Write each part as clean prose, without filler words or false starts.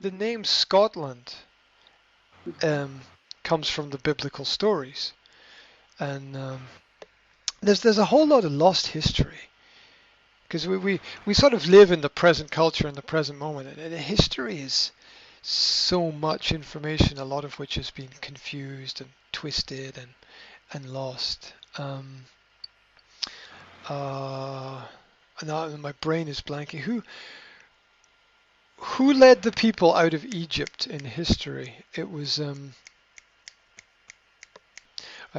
the name Scotland um, comes from the biblical stories, and there's a whole lot of lost history because we sort of live in the present culture in the present moment, and history is so much information, a lot of which has been confused and twisted and lost. Uh, Now my brain is blanking. Who led the people out of Egypt in history? It was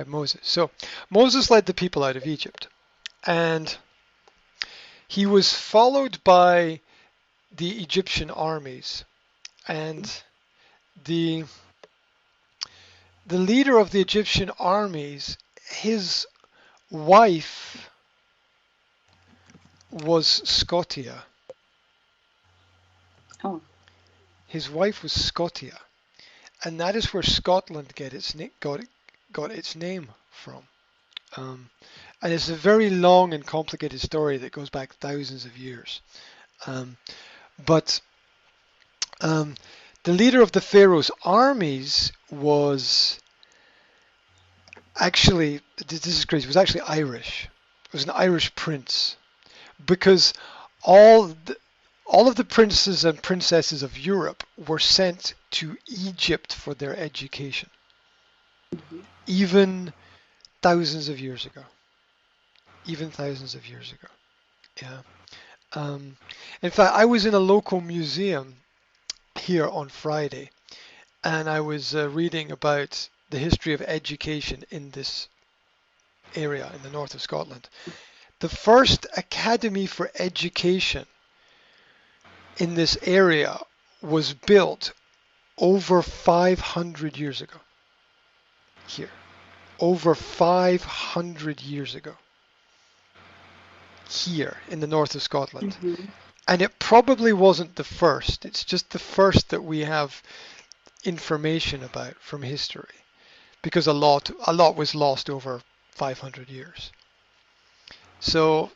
Moses. So Moses led the people out of Egypt, and he was followed by the Egyptian armies, and the leader of the Egyptian armies, his wife was Scotia. Oh. His wife was Scotia, and that is where Scotland got its name from. And it's a very long and complicated story that goes back thousands of years. But the leader of the Pharaoh's armies was actually, this is crazy, was actually Irish. It was an Irish prince, because all of the princes and princesses of Europe were sent to Egypt for their education, even thousands of years ago. Even thousands of years ago. Yeah. In fact, I was in a local museum here on Friday, and I was reading about the history of education in this area in the north of Scotland. The first academy for education in this area was built over 500 years ago. Here. Over 500 years ago. Here in the north of Scotland. Mm-hmm. And it probably wasn't the first. It's just the first that we have information about from history, because a lot was lost over 500 years. So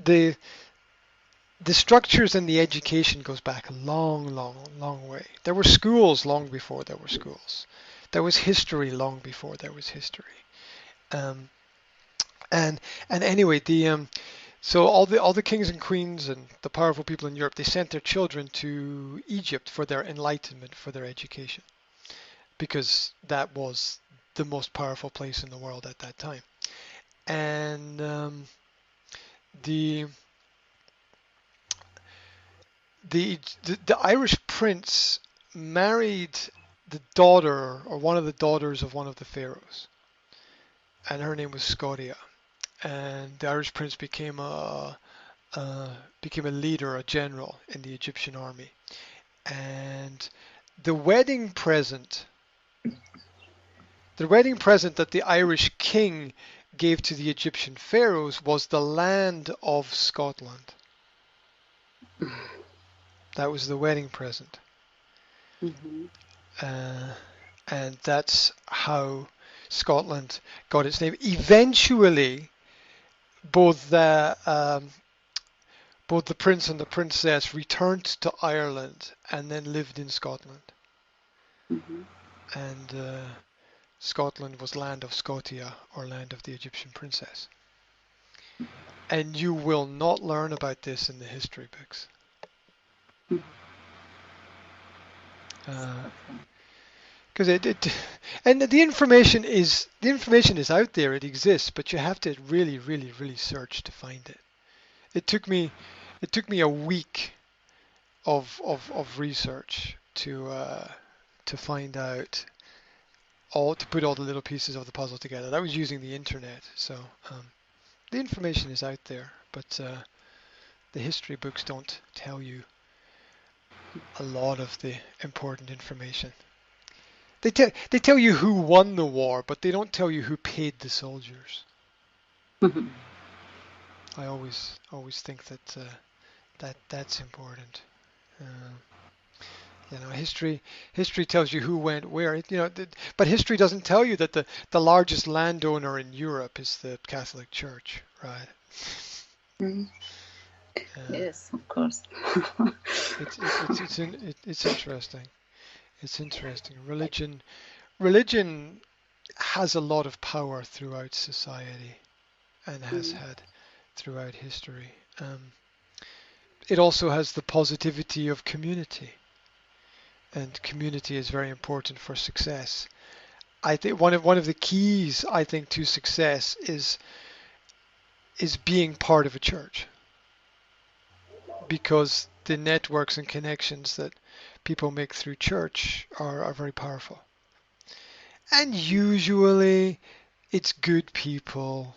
the structures and the education goes back a long, long, long way. There were schools long before there were schools. There was history long before there was history. And anyway, so all the kings and queens and the powerful people in Europe, they sent their children to Egypt for their enlightenment, for their education, because that was the most powerful place in the world at that time. And the Irish prince married the daughter, or one of the daughters, of one of the pharaohs, and her name was Scotia. And the Irish prince became a leader, a general in the Egyptian army. And the wedding present that the Irish king gave to the Egyptian pharaohs was the land of Scotland. That was the wedding present. Mm-hmm. And that's how Scotland got its name. Eventually, both the prince and the princess returned to Ireland and then lived in Scotland. Mm-hmm. And Scotland was land of Scotia, or land of the Egyptian princess. And you will not learn about this in the history books. Because and the information is out there. It exists, but you have to really, really, really search to find it. It took me a week of research to find out to put all the little pieces of the puzzle together. That was using the internet, so the information is out there, but the history books don't tell you a lot of the important information. They tell you who won the war, but they don't tell you who paid the soldiers. Mm-hmm. I always think that that's important. History tells you who went where. But history doesn't tell you that the largest landowner in Europe is the Catholic Church, right? Mm-hmm. Yes, of course. It's interesting. It's interesting. Religion has a lot of power throughout society and has Mm, had throughout history. It also has the positivity of community, and community is very important for success. I think one of the keys I think to success is being part of a church, because the networks and connections that people make through church are very powerful. And usually it's good people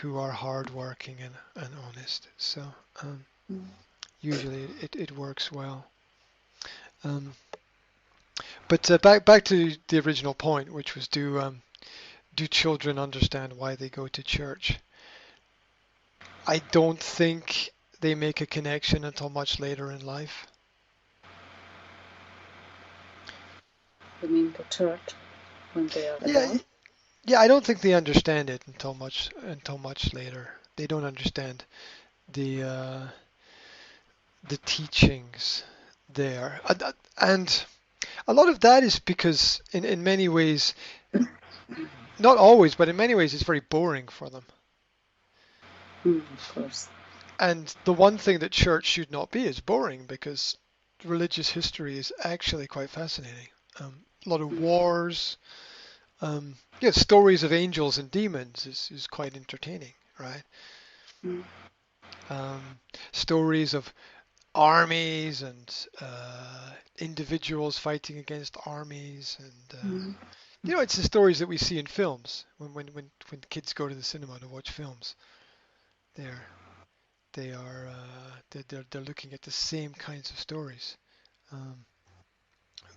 who are hardworking and honest. So um, mm, usually it works well. Um, but back to the original point, which was do children understand why they go to church? I don't think they make a connection until much later in life. You mean the church when they are Yeah, adult? yeah, I don't think they understand it until much later. They don't understand the uh, the teachings there, and a lot of that is because in many ways, not always, but in many ways, it's very boring for them. Of course. And the one thing that church should not be is boring, because religious history is actually quite fascinating. A lot of Mm, wars, yeah, stories of angels and demons is quite entertaining, right? mm, Um, Stories of armies and individuals fighting against armies, and mm, it's the stories that we see in films when kids go to the cinema to watch films. They're they're looking at the same kinds of stories, um,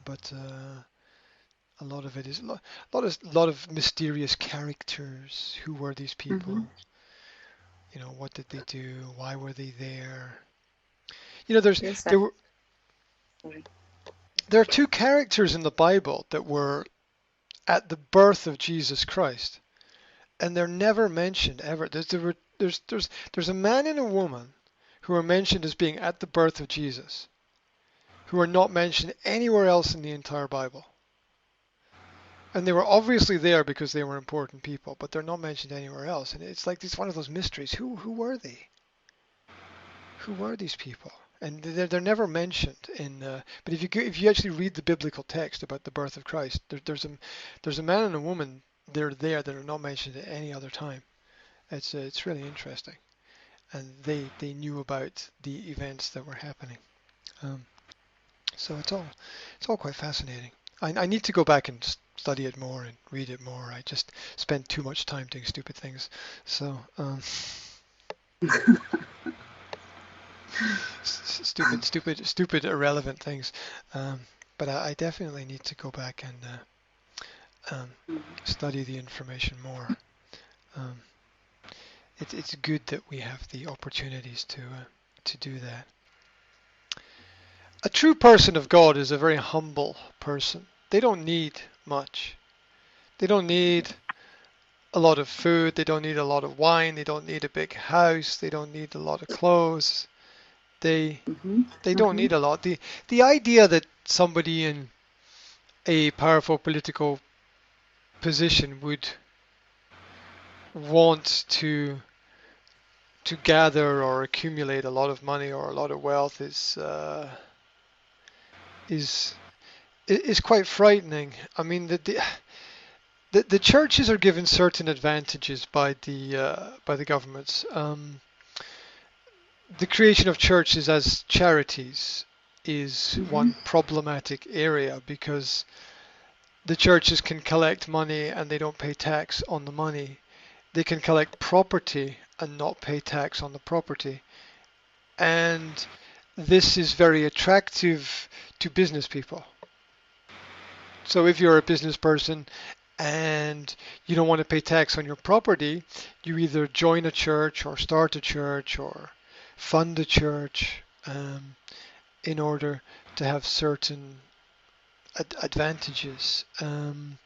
but a lot of it is a lot of mysterious characters. Who were these mm-hmm. people? What did they do? Why were they there? You know, there's Yes, there were sorry. there are two characters in the Bible that were at the birth of Jesus Christ, and they're never mentioned ever. There's a man and a woman who are mentioned as being at the birth of Jesus, who are not mentioned anywhere else in the entire Bible. And they were obviously there because they were important people, but they're not mentioned anywhere else. And it's one of those mysteries. Who were they? Who were these people? And they're never mentioned in. But if you actually read the biblical text about the birth of Christ, there's a man and a woman. They're there that are not mentioned at any other time. It's really interesting, and they knew about the events that were happening. Um, so it's all quite fascinating. I need to go back and study it more and read it more. I just spend too much time doing stupid things. So stupid, irrelevant things. Um, but I definitely need to go back and Mm, study the information more. Um, it's good that we have the opportunities to do that. A true person of God is a very humble person. They don't need much. They don't need a lot of food. They don't need a lot of wine. They don't need a big house. They don't need a lot of clothes. They mm-hmm. they don't Mm-hmm. need a lot. The idea that somebody in a powerful political position would want to gather or accumulate a lot of money or a lot of wealth is is quite frightening. I mean, the churches are given certain advantages by the governments. The creation of churches as charities is Mm-hmm. one problematic area, because the churches can collect money and they don't pay tax on the money. They can collect property and not pay tax on the property. And this is very attractive to business people. So if you're a business person and you don't want to pay tax on your property, you either join a church or start a church or fund a church, in order to have certain advantages. And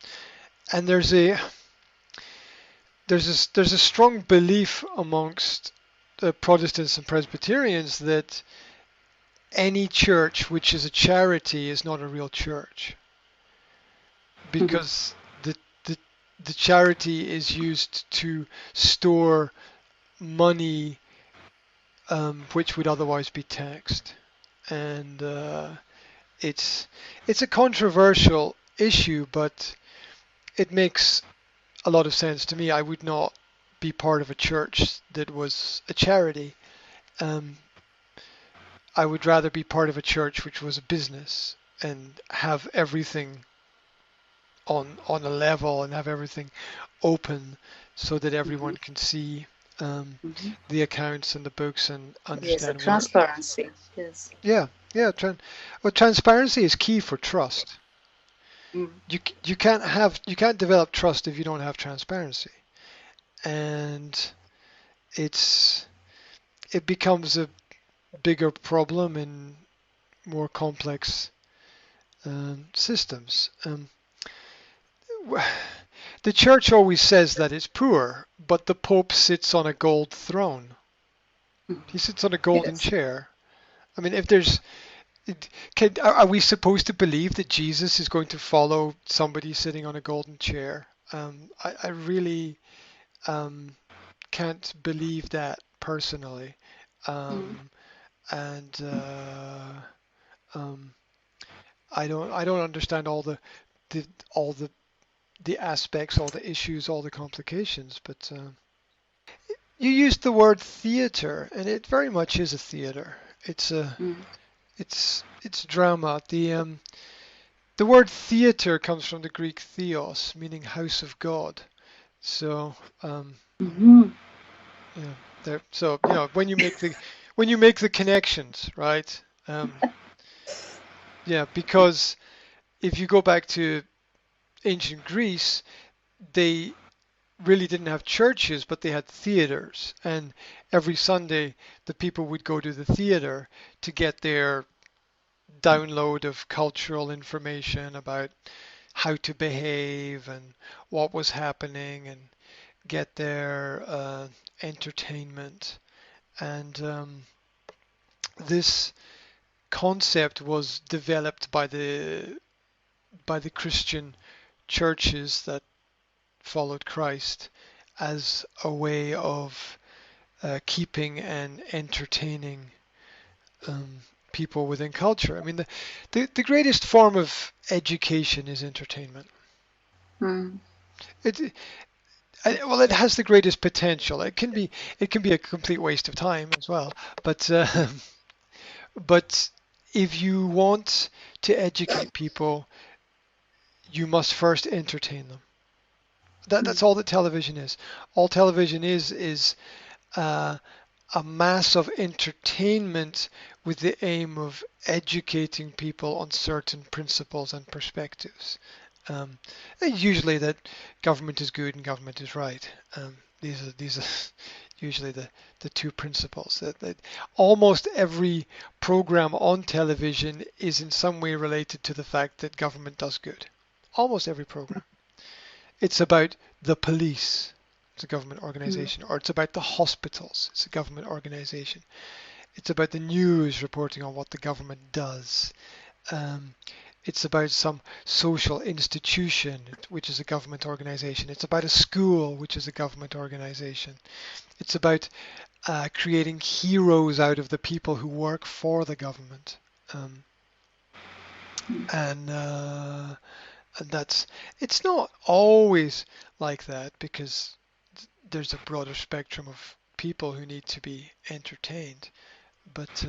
there's a strong belief amongst Protestants and Presbyterians that any church which is a charity is not a real church Mhm. because the, the charity is used to store money which would otherwise be taxed. And it's it's a controversial issue, but it makes a lot of sense to me. I would not be part of a church that was a charity. Um, I would rather be part of a church which was a business and have everything on a level and have everything open so that everyone Mhm. can see Mhm. the accounts and the books and Yes, a understand where. transparency. Yes. Yeah, yeah. Well, transparency is key for trust. Mm. You can't develop trust if you don't have transparency, and it's it becomes a bigger problem in more complex systems. The church always says that it's poor, but the Pope sits on a gold throne. Mhm. He sits on a golden Yes. chair. I mean, if there's, are we supposed to believe that Jesus is going to follow somebody sitting on a golden chair? I really um, can't believe that personally, Mm. um, and um, I don't understand the all the aspects, all the issues, all the complications. But you used the word theater, and it very much is a theater. Mm. It's drama. The word theater comes from the Greek theos, meaning house of God. So Mhm. yeah, so when you make the connections, right? Yeah, because if you go back to ancient Greece, they really didn't have churches, but they had theaters. And every Sunday, the people would go to the theater to get their download of cultural information about how to behave and what was happening and get their entertainment. And this concept was developed by the Christian churches that followed Christ as a way of keeping and entertaining um, people within culture. I mean, the greatest form of education is entertainment. Mm. It, well, it has the greatest potential. It can be a complete waste of time as well. But but if you want to educate people, you must first entertain them. That's all that television is. All television is uh, a mass of entertainment with the aim of educating people on certain principles and perspectives. Um, Usually that government is good and government is right. These are usually the two principles. That almost every program on television is in some way related to the fact that government does good. Almost every program. It's about the police. It's a government Mm. organization, or it's about the hospitals. It's a government organization. It's about the news reporting on what the government does. Um, it's about some social institution, which is a government organization. It's about a school, which is a government organization. It's about creating heroes out of the people who work for the government. Um, Mm. and that's it's not always like that because there's a broader spectrum of people who need to be entertained. But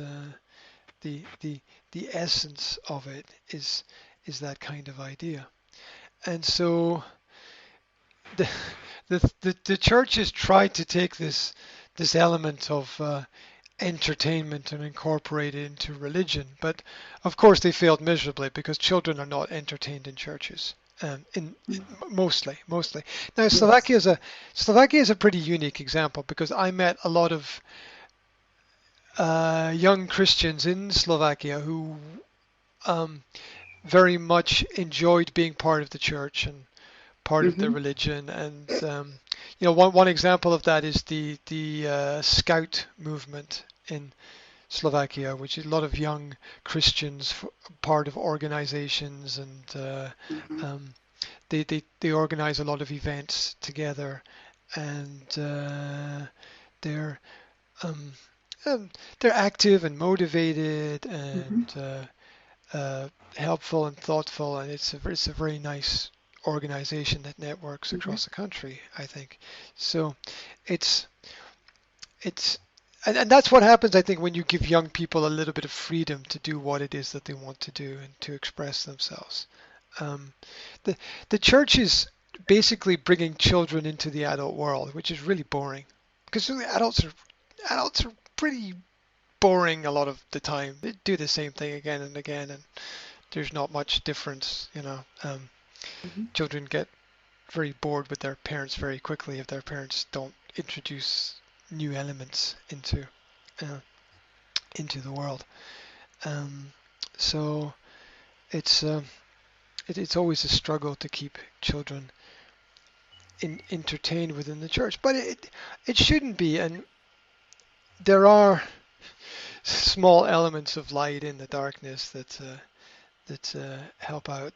the the essence of it is that kind of idea. And so the the church has tried to take this element of entertainment and incorporate it into religion, but of course they failed miserably because children are not entertained in churches. Mm. Mostly. Now Yes. Slovakia is a pretty unique example because I met a lot of young Christians in Slovakia who um, very much enjoyed being part of the church and part of the Mhm. religion, and one example of that is the Scout movement in Slovakia, which is a lot of young Christians, part of organizations, and Mhm. um, they organize a lot of events together, and they're um, um, they're active and motivated Mhm. and helpful and thoughtful, and it's a very nice organization that networks Mhm. across the country, I think. So it's it's and that's what happens, I think, when you give young people a little bit of freedom to do what it is that they want to do and to express themselves. Um, the the church is basically bringing children into the adult world, which is really boring because the adults are pretty boring a lot of the time. They do the same thing again and again, and there's not much difference. Mhm. Children get very bored with their parents very quickly if their parents don't introduce new elements uh, into the world. Um, so it's it's always a struggle to keep children entertained within the church, but it shouldn't be. And there are small elements of light in the darkness that help out.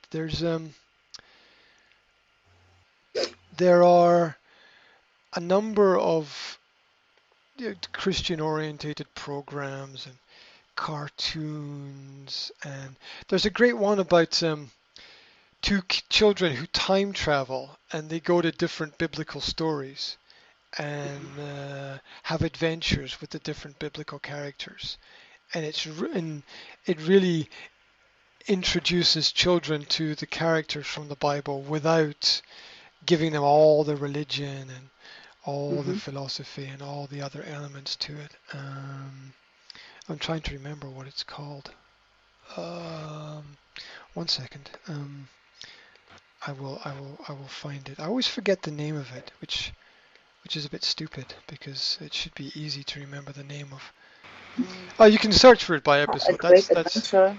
There are a number of Christian orientated programs and cartoons, and there's a great one about two children who time travel and they go to different biblical stories and have adventures with the different biblical characters, and and it really introduces children to the characters from the Bible without giving them all the religion and all the Mhm. philosophy and all the other elements to it. I'm trying to remember what it's called. Um, one second. I will find it. I always forget the name of it, which is a bit stupid because it should be easy to remember the name of. Mm. Oh, you can search for it by A episode. great That's adventure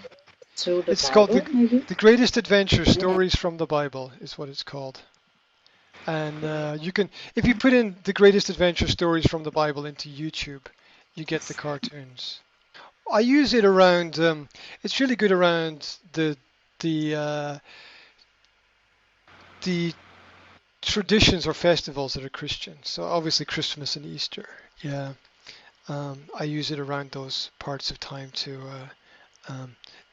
through the It's called Bible, maybe. the Greatest Adventure Yeah. Stories from the Bible is what it's called. And you can, if you put in the Greatest Adventure Stories from the Bible into YouTube, you get the cartoons. I use it around. It's really good around the uh, the traditions or festivals that are Christian. So obviously Christmas and Easter. Yeah, I use it around those parts of time to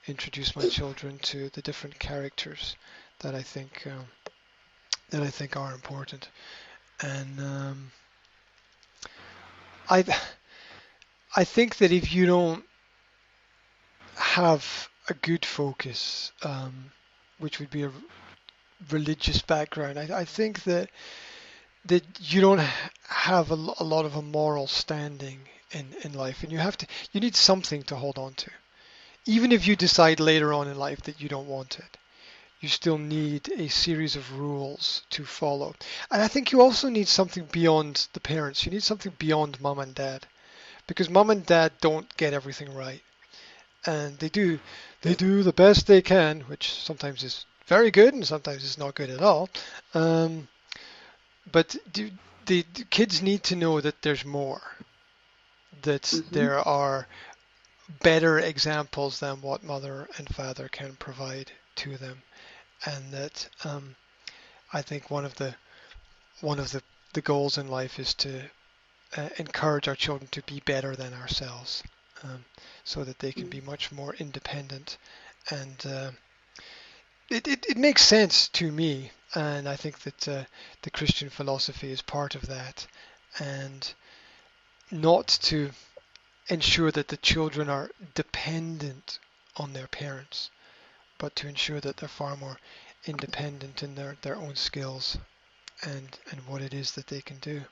introduce my children to the different characters that I think are important. And I I think that if you don't have a good focus, which would be a religious background, I think that you don't have a lot of a moral standing in life, and you need something to hold on to. Even if you decide later on in life that you don't want it, you still need a series of rules to follow. And I think you also need something beyond the parents. You need something beyond mom and dad, because mom and dad don't get everything right, and they do the best they can, which sometimes is very good and sometimes is not good at all. Um, but the kids need to know that there's more, that Mhm. there are better examples than what mother and father can provide to them, and that I think one of the goals in life is to encourage our children to be better than ourselves, so that they can Mm. be much more independent. And it makes sense to me, and I think that the Christian philosophy is part of that, and not to ensure that the children are dependent on their parents, but to ensure that they're far more independent in their own skills and what it is that they can do.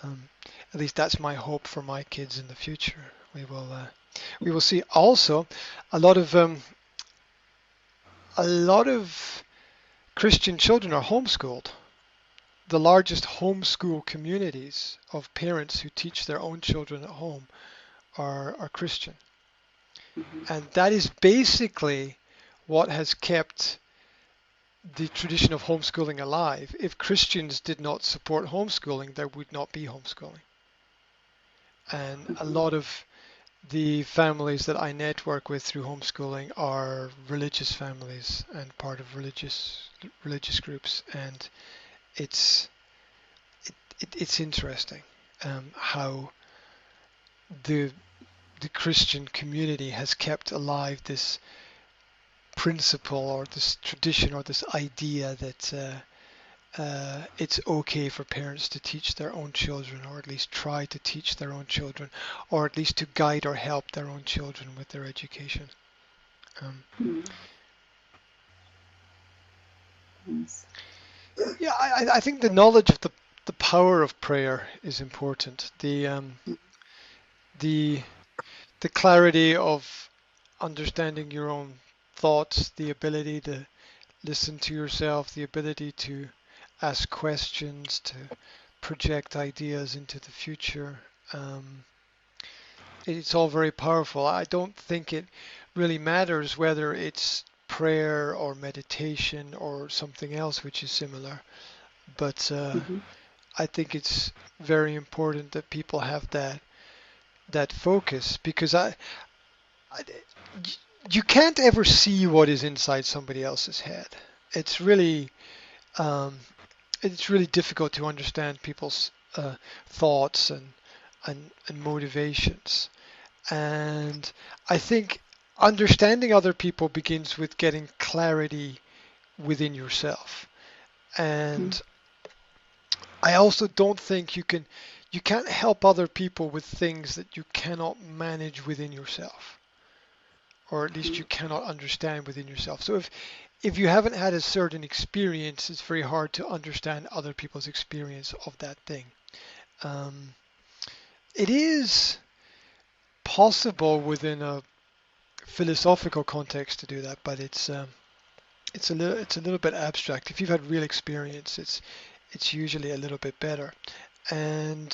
Um, at least that's my hope for my kids in the future. We will see. Also, a lot of a lot of Christian children are homeschooled. The largest homeschool communities of parents who teach their own children at home are Christian, Mhm. and that is basically what has kept the tradition of homeschooling alive. If Christians did not support homeschooling, there would not be homeschooling. And a Mhm. lot of the families that I network with through homeschooling are religious families and part of religious groups, and it's it's interesting how the the Christian community has kept alive this principle or this tradition or this idea that it's okay for parents to teach their own children, or at least try to teach their own children, or at least to guide or help their own children with their education. Um, Mm. Yes. yeah, I think the knowledge of the power of prayer is important. The the clarity of understanding your own thoughts, the ability to listen to yourself, the ability to ask questions, to project ideas into the future. Um, it's all very powerful. I don't think it really matters whether it's prayer or meditation or something else which is similar, but Mhm. I think it's very important that people have that focus because I you can't ever see what is inside somebody else's head. It's really um, it's really difficult to understand people's thoughts and motivations. And I think understanding other people begins with getting clarity within yourself. Mm. And I also don't think you can't help other people with things that you cannot manage within yourself, or at least you Mm. cannot understand within yourself. So if you haven't had a certain experience, it's very hard to understand other people's experience of that thing. Um, it is possible within a philosophical context to do that, but it's a little bit abstract. If you've had real experience, it's usually a little bit better. And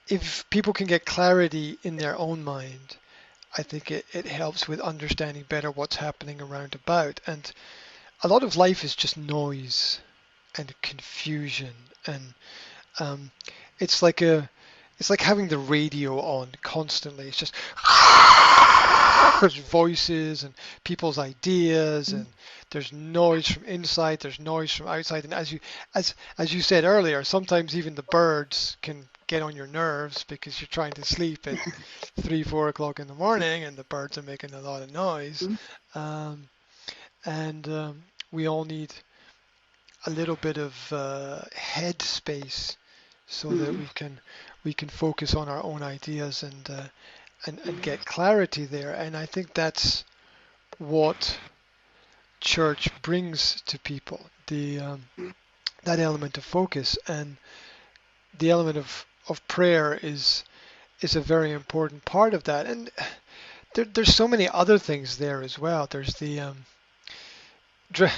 if people can get clarity in their own mind, I think it helps with understanding better what's happening around about. And a lot of life is just noise and confusion, and um, it's like a it's like having the radio on constantly. It's just there's voices and people's ideas, Mm. and there's noise from inside, there's noise from outside, and as you said earlier, sometimes even the birds can get on your nerves because you're trying to sleep at 3, 4 o'clock in the morning, and the birds are making a lot of noise. Mm. Um, and we all need a little bit of head space so that Mm. we can focus on our own ideas and Mm. get clarity there. And I think that's what church brings to people, the that element of focus, and the element of prayer is a very important part of that. And there's so many other things there as well. There's dre-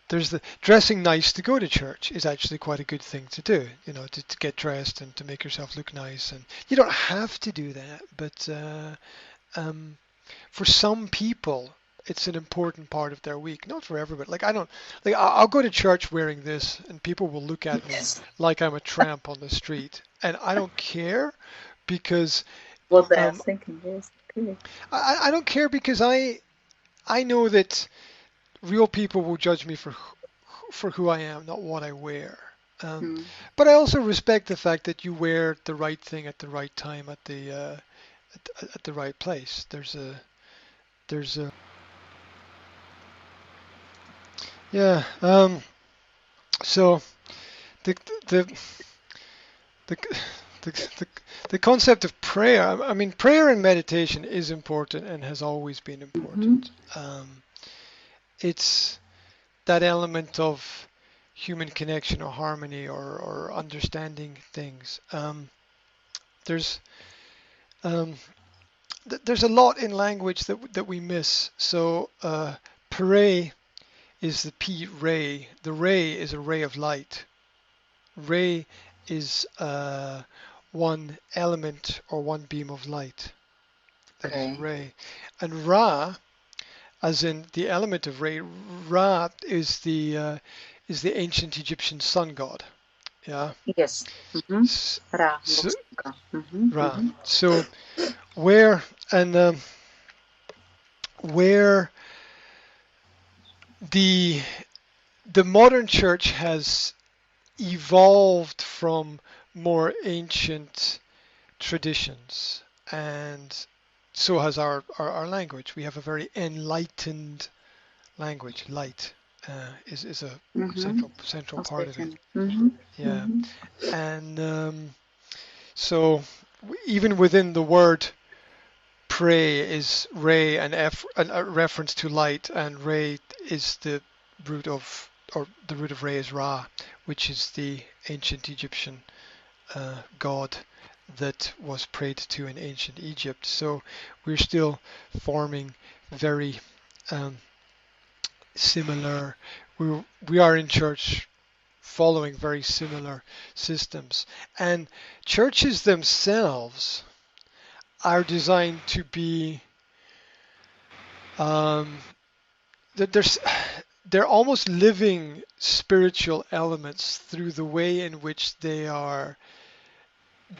there's the dressing nice to go to church is actually quite a good thing to do. You know, to get dressed and to make yourself look nice. And you don't have to do that, but um, for some people, it's an important part of their week. Not for everybody. Like I don't like I'll go to church wearing this, and people will look at me Yes. like I'm a tramp on the street, and I don't care because What they are um, thinking, yes. Okay. I don't care because I know that real people will judge me for who I am, not what I wear. Mm. But I also respect the fact that you wear the right thing at the right time at the right place. There's a yeah. So the the the the, the, the concept of prayer. I mean, prayer and meditation is important and has always been Mhm. important. It's that element of human connection or harmony or understanding things. There's um, there's a lot in language that we miss. So pray is the P ray. The ray is a ray of light. Ray is one element or one beam of light. That is Okay. ray. And Ra, as in the element of ray, Ra is the ancient Egyptian sun god. Yeah. Yes. S- Ra So, looks like Ra. So where and where the modern church has evolved from more ancient traditions, and so has our language. We have a very enlightened language. Light is a central part of it. Awaken. Yeah, and so even within the word pray is Re and a reference to light, and Re is the root of or the root of Re is Ra, which is the ancient Egyptian god that was prayed to in ancient Egypt. So we're still forming very um, similar. We are in church following very similar systems, and churches themselves are designed to be um, that they're almost living spiritual elements through the way in which they are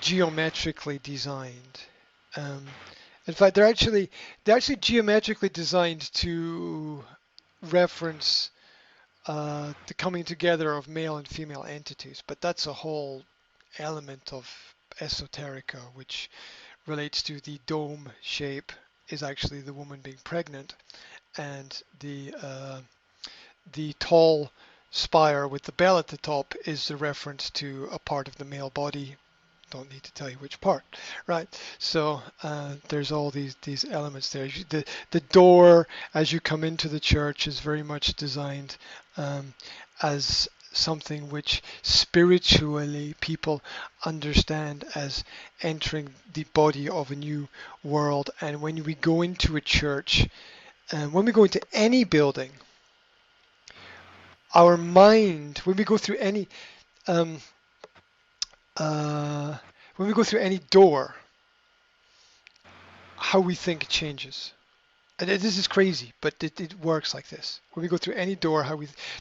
geometrically designed. Um, in fact, they're actually geometrically designed to reference the coming together of male and female entities, but that's a whole element of esoterica, which relates to the dome shape is actually the woman being pregnant, and the tall spire with the bell at the top is the reference to a part of the male body. Don't need to tell you which part, right? So there's all these elements there. The door as you come into the church is very much designed as something which spiritually people understand as entering the body of a new world. And when we go into a church, and when we go into any building, our mind, when we go through any um, when we go through any door, how we think changes. And this is crazy, but it works like this. When we go through any door,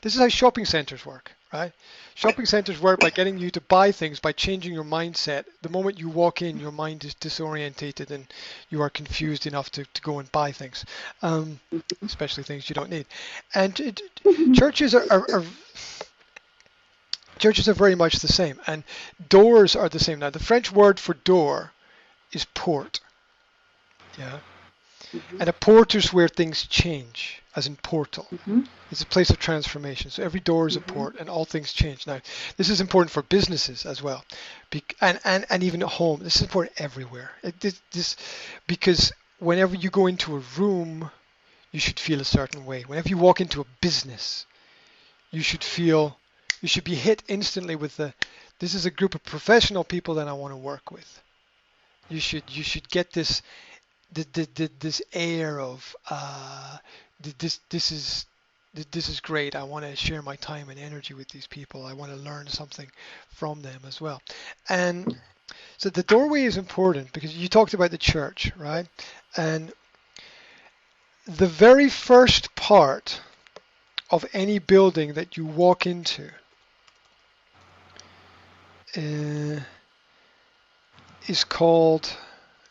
this is how shopping centers work, right? Shopping centers work by getting you to buy things by changing your mindset. The moment you walk in, your mind is disorientated and you are confused enough to go and buy things, especially things you don't need. And churches churches are very much the same, and doors are the same. Now, the French word for door is porte. Yeah. And a port is where things change, as in portal. It's a place of transformation. So every door is a port, and all things change. Now, this is important for businesses as well, and even at home. This is important everywhere. Because whenever you go into a room, you should feel a certain way. Whenever you walk into a business, you should be hit instantly with this is a group of professional people that I want to work with. You should get this air of this is great. I want to share my time and energy with these people. I want to learn something from them as well. And so the doorway is important because you talked about the church, right? And the very first part of any building that you walk into is called,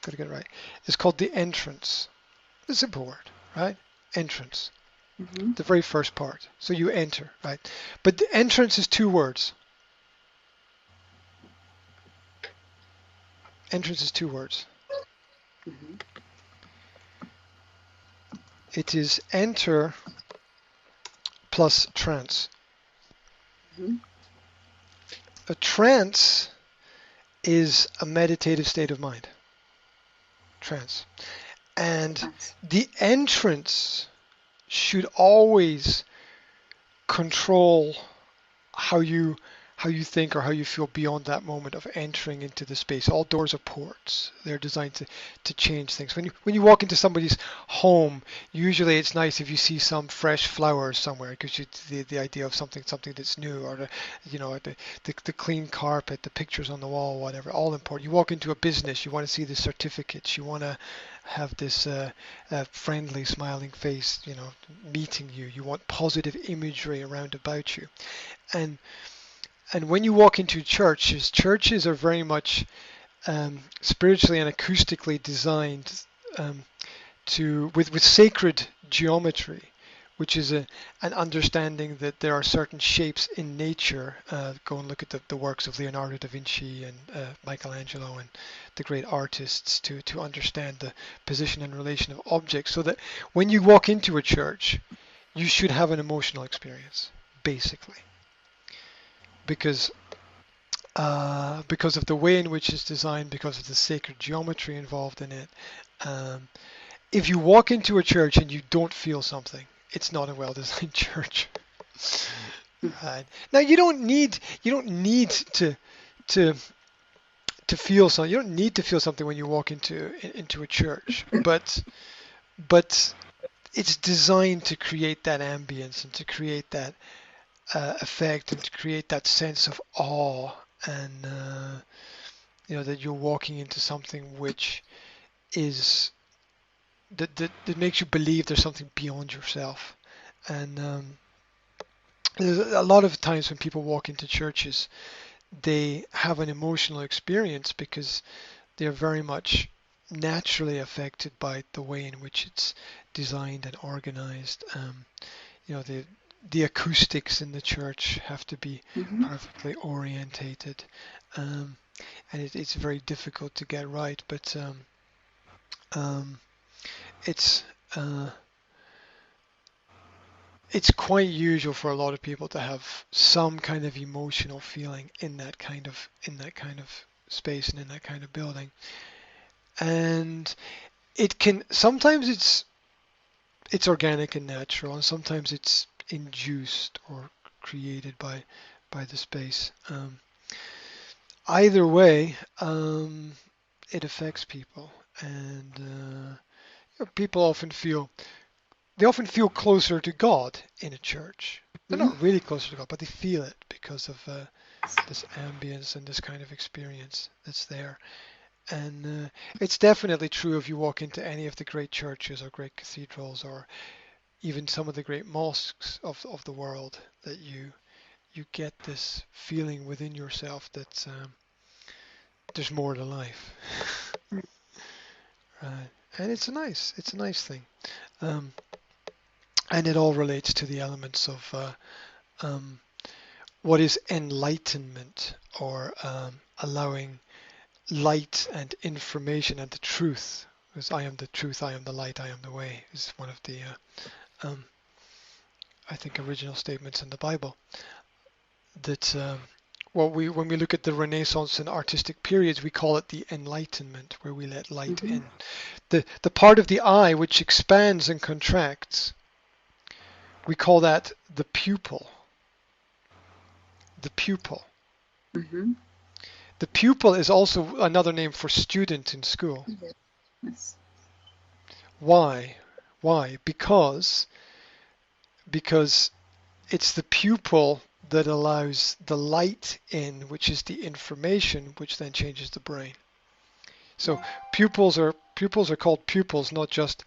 gotta get it right, is called the entrance. It's a simple word, right? Entrance. The very first part. So you enter, right? But the entrance is two words. Entrance is two words. It is enter plus trance. A trance is a meditative state of mind. Trance. And the entrance should always control how you how you think or how you feel beyond that moment of entering into the space. All doors are ports. They're designed to change things. When you walk into somebody's home, usually it's nice if you see some fresh flowers somewhere, because the idea of something that's new, or the clean carpet, the pictures on the wall, whatever, all important. You walk into a business, you want to see the certificates, you want to have this friendly, smiling face, meeting you. You want positive imagery around about you, and when you walk into churches are very much spiritually and acoustically designed with sacred geometry, which is an understanding that there are certain shapes in nature. Go and look at the works of Leonardo da Vinci and Michelangelo and the great artists to understand the position and relation of objects, so that when you walk into a church, you should have an emotional experience, basically. Because of the way in which it's designed, because of the sacred geometry involved in it. If you walk into a church and you don't feel something, it's not a well-designed church. Right. Now you don't need to feel something. You don't need to feel something when you walk into a church, but it's designed to create that ambience and to create that effect and to create that sense of awe, and that you're walking into something which is that makes you believe there's something beyond yourself. And there's a lot of times when people walk into churches, they have an emotional experience because they're very much naturally affected by the way in which it's designed and organized. The acoustics in the church have to be perfectly orientated, and it's very difficult to get right. But it's quite usual for a lot of people to have some kind of emotional feeling in that kind of space and in that kind of building, and sometimes it's organic and natural, and sometimes it's induced or created by the space. Either way, it affects people, and people often feel closer to God in a church. They're not really closer to God, but they feel it because of this ambience and this kind of experience that's there. And it's definitely true if you walk into any of the great churches or great cathedrals, or even some of the great mosques of the world, that you get this feeling within yourself that there's more to life. Right. And it's a nice thing. And it all relates to the elements of what is enlightenment, or allowing light and information and the truth. Because I am the truth, I am the light, I am the way, is one of the I think original statements in the Bible. That when we look at the Renaissance and artistic periods, we call it the Enlightenment, where we let light in. The part of the eye which expands and contracts, we call that the pupil. The pupil. The pupil is also another name for student in school. Yes. Why? Because it's the pupil that allows the light in, which is the information, which then changes the brain. So pupils are called pupils not just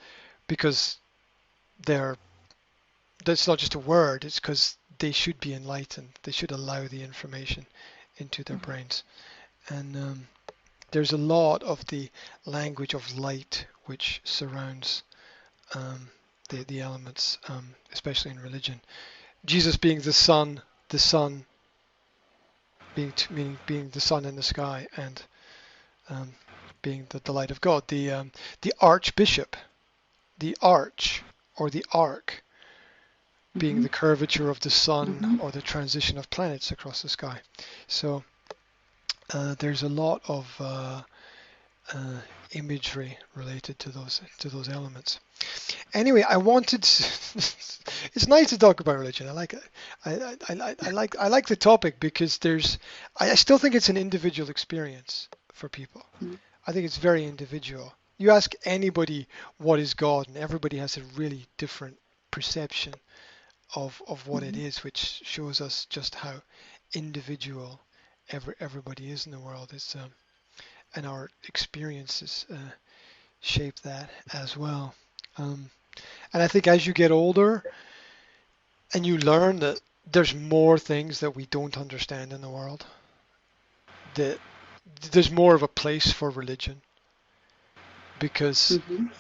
because that's not just a word. It's because they should be enlightened. They should allow the information into their brains. And there's a lot of the language of light which surrounds the elements, especially in religion. Jesus being the sun being the sun in the sky, and being the light of God. The archbishop, the arch or the arc, being the curvature of the sun or the transition of planets across the sky. So there's a lot of uh, imagery related to those elements. Anyway, I wanted. It's nice to talk about religion. I like it. I like the topic because I still think it's an individual experience for people. Mm. I think it's very individual. You ask anybody what is God, and everybody has a really different perception of what it Mhm. is, which shows us just how individual everybody is in the world. And our experiences shape that as well. Um, and I think as you get older and you learn that there's more things that we don't understand in the world, that there's more of a place for religion because Mhm.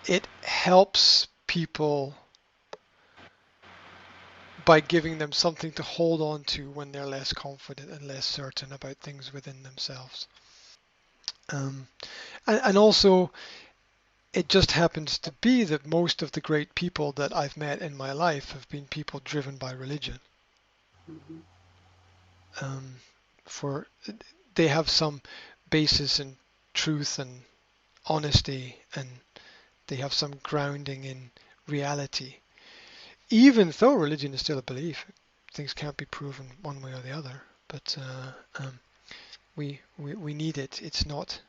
it helps people by giving them something to hold on to when they're less confident and less certain about things within themselves. Um, and also, it just happens to be that most of the great people that I've met in my life have been people driven by religion. Mhm. Um, for they have some basis in truth and honesty, and they have some grounding in reality. Even though religion is still a belief, things can't be proven one way or the other. But we need it. It's not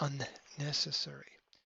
unnecessary.